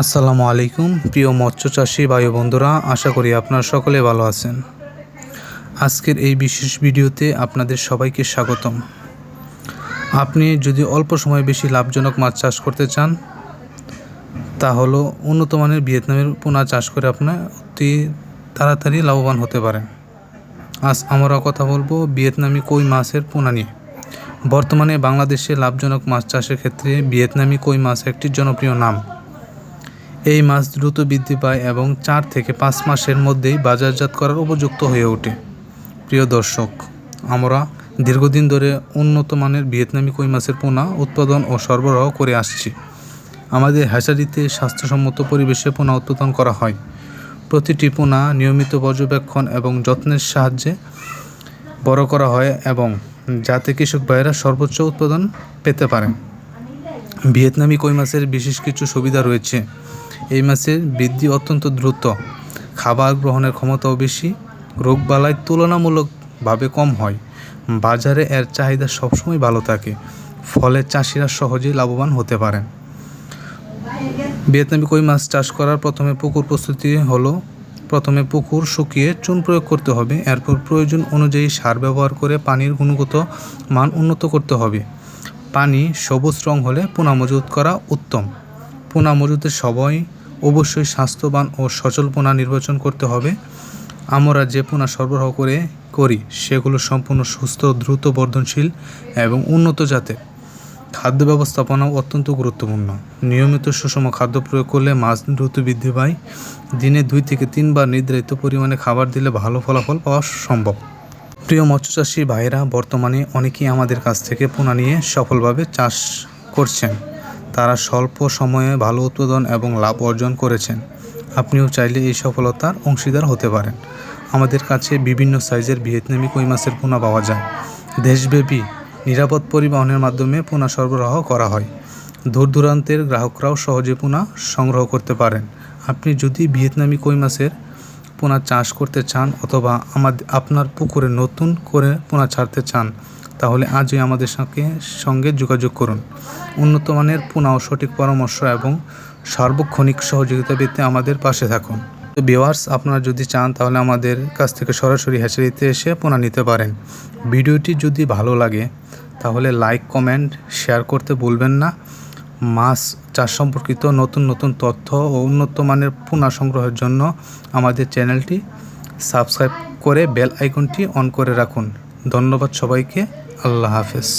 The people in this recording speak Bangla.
আসসালামু আলাইকুম প্রিয় মৎস্য চাষী ভাই বন্ধুরা, আশা করি আপনারা সকলে ভালো আছেন। আজকের এই বিশেষ ভিডিওতে আপনাদের সবাইকে স্বাগতম। আপনি যদি অল্প সময়ে বেশি লাভজনক মাছ চাষ করতে চান, তা হলো উন্নত মানের ভিয়েতনামের পোনা চাষ করে আপনার অতি তাড়াতাড়ি লাভবান হতে পারেন। আজ আমরা কথা বলবো ভিয়েতনামি কই মাছের পোনা নিয়ে। বর্তমানে বাংলাদেশে লাভজনক মাছ চাষের ক্ষেত্রে ভিয়েতনামি কই মাছ একটি জনপ্রিয় নাম। এই মাছ দ্রুত বৃদ্ধি পায় এবং 4 থেকে 5 মাসের মধ্যেই বাজারজাত করার উপযুক্ত হয়ে ওঠে। প্রিয় দর্শক, আমরা দীর্ঘদিন ধরে উন্নত মানের ভিয়েতনামি কই মাছের পোনা উৎপাদন ও সরবরাহ করে আসছি। আমাদের হ্যাচারিতে স্বাস্থ্যসম্মত পরিবেশে পোনা উৎপাদন করা হয়। প্রতিটি পোনা নিয়মিত পর্যবেক্ষণ এবং যত্নের সাহায্যে বড় করা হয় এবং যাতে কৃষক ভাইয়েরা সর্বোচ্চ উৎপাদন পেতে পারেন। ভিয়েতনামি কই মাছের বিশেষ কিছু সুবিধা রয়েছে। এই মাছের বৃদ্ধি অত্যন্ত দ্রুত, খাবার গ্রহণের ক্ষমতাও বেশি, রোগবালাই তুলনামূলকভাবে কম হয়, বাজারে এর চাহিদা সবসময় ভালো থাকে, ফলে চাষিরা সহজেই লাভবান হতে পারেন। ভিয়েতনামি কই মাছ চাষ করার প্রথমে পুকুর প্রস্তুতি হলো প্রথমে পুকুর শুকিয়ে চুন প্রয়োগ করতে হবে। এরপর প্রয়োজন অনুযায়ী সার ব্যবহার করে পানির গুণগত মান উন্নত করতে হবে। পানি সবুজ রং হলে পোনা মজুত করা উত্তম। পোনা মজুতের সময় অবশ্যই স্বাস্থ্যবান ও সচল পোনা নির্বাচন করতে হবে। আমরা যে পোনা সরবরাহ করি সেগুলো সম্পূর্ণ সুস্থ, দ্রুত বর্ধনশীল এবং উন্নত জাতের। খাদ্য ব্যবস্থাপনাও অত্যন্ত গুরুত্বপূর্ণ। নিয়মিত সুষম খাদ্য প্রয়োগ করলে মাছ দ্রুত বৃদ্ধি পায়। দিনে 2 থেকে 3 বার নির্ধারিত পরিমাণে খাবার দিলে ভালো ফলাফল পাওয়া সম্ভব। প্রিয় মৎস্যচাষী ভাইয়েরা, বর্তমানে অনেকেই আমাদের কাছ থেকে পোনা নিয়ে সফলভাবে চাষ করছেন। তারা স্বল্প সময়ে ভালো উৎপাদন এবং লাভ অর্জন করেছেন। আপনিও চাইলে এই সফলতার অংশীদার হতে পারেন। আমাদের কাছে বিভিন্ন সাইজের ভিয়েতনামি কই মাছের পোনা পাওয়া যায়। দেশব্যাপী নিরাপদ পরিবহনের মাধ্যমে পোনা সরবরাহ করা হয়। দূর দূরান্তের গ্রাহকরাও সহজে পোনা সংগ্রহ করতে পারেন। আপনি যদি ভিয়েতনামি কই মাছের পোনা চাষ করতে চান অথবা আপনার পুকুরে নতুন করে পোনা ছাড়তে চান, তাহলে আজই আমাদের সঙ্গে যোগাযোগ করুন। উন্নত মানের পোনা ও সঠিক পরামর্শ এবং সার্বক্ষণিক সহযোগিতা পেতে আমাদের পাশে থাকুন। তো ভিউয়ার্স, আপনারা যদি চান তাহলে আমাদের কাছ থেকে সরাসরি হ্যাচারিতে এসে পোনা নিতে পারেন। ভিডিওটি যদি ভালো লাগে তাহলে লাইক, কমেন্ট, শেয়ার করতে ভুলবেন না। মাছ চাষ সম্পর্কিত নতুন নতুন তথ্য ও উন্নত মানের পোনা সংগ্রহের জন্য আমাদের চ্যানেলটি সাবস্ক্রাইব করে বেল আইকনটি অন করে রাখুন। ধন্যবাদ সবাইকে। আল্লাহ হাফেজ।